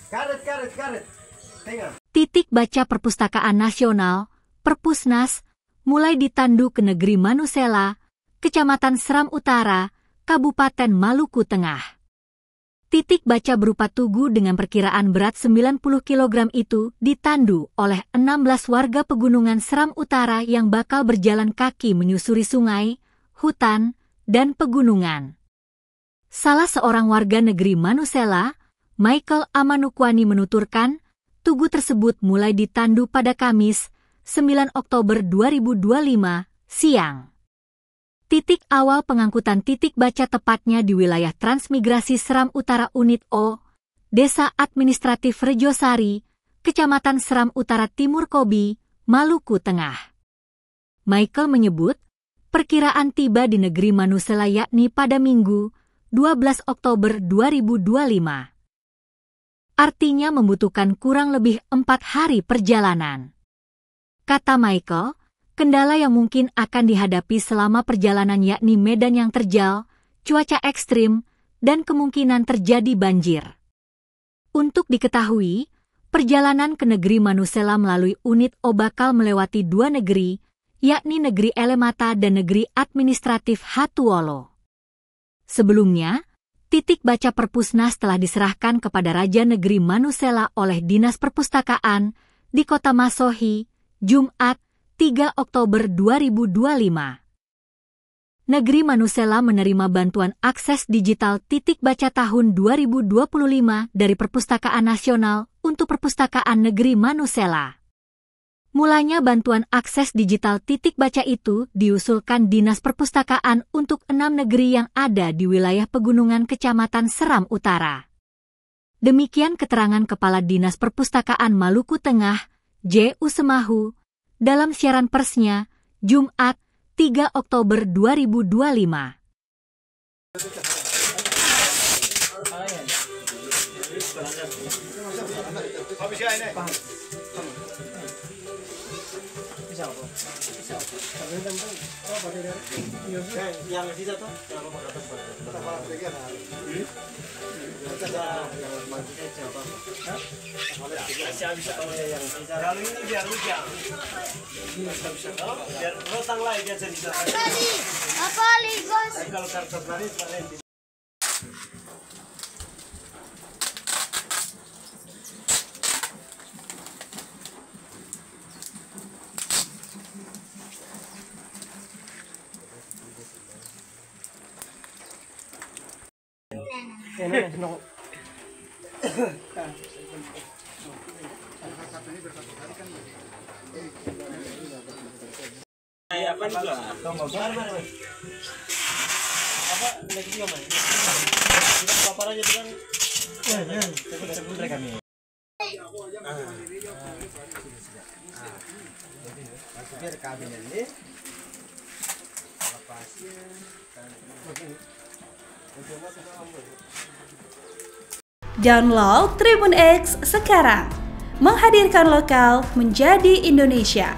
Karet. Titik baca Perpustakaan Nasional, Perpusnas, mulai ditandu ke Negeri Manusela, Kecamatan Seram Utara, Kabupaten Maluku Tengah. Titik baca berupa tugu dengan perkiraan berat 90 kg itu ditandu oleh 16 warga pegunungan Seram Utara yang bakal berjalan kaki menyusuri sungai, hutan, dan pegunungan. Salah seorang warga negeri Manusela, Michael Amanukwani menuturkan, tugu tersebut mulai ditandu pada Kamis, 9 Oktober 2025, siang. Titik awal pengangkutan titik baca tepatnya di wilayah Transmigrasi Seram Utara Unit O, Desa Administratif Rejosari, Kecamatan Seram Utara Timur Kobi, Maluku Tengah. Michael menyebut, perkiraan tiba di negeri Manusela yakni pada Minggu, 12 Oktober 2025. Artinya membutuhkan kurang lebih 4 hari perjalanan. Kata Michael, kendala yang mungkin akan dihadapi selama perjalanan yakni medan yang terjal, cuaca ekstrim, dan kemungkinan terjadi banjir. Untuk diketahui, perjalanan ke negeri Manusela melalui unit O bakal melewati 2 negeri, yakni negeri Elemata dan negeri administratif Hatuolo. Sebelumnya, titik baca Perpusnas telah diserahkan kepada Raja Negeri Manusela oleh Dinas Perpustakaan di Kota Masohi, Jumat, 3 Oktober 2025. Negeri Manusela menerima bantuan akses digital titik baca tahun 2025 dari Perpustakaan Nasional untuk Perpustakaan Negeri Manusela. Mulanya bantuan akses digital titik baca itu diusulkan Dinas Perpustakaan untuk 6 negeri yang ada di wilayah pegunungan Kecamatan Seram Utara. Demikian keterangan Kepala Dinas Perpustakaan Maluku Tengah, J. Usemahu, dalam siaran persnya, Jumat, 3 Oktober 2025. Kalau ini biar lujar. Biar rotang lah dia bisa. Apa ligos? Kalau kartu baris paling. Apa juga? Apa lagi juga mas? Bapak aja bilang. Sebelum kami. Biar kabin ini. Download Tribun X sekarang, menghadirkan lokal menjadi Indonesia.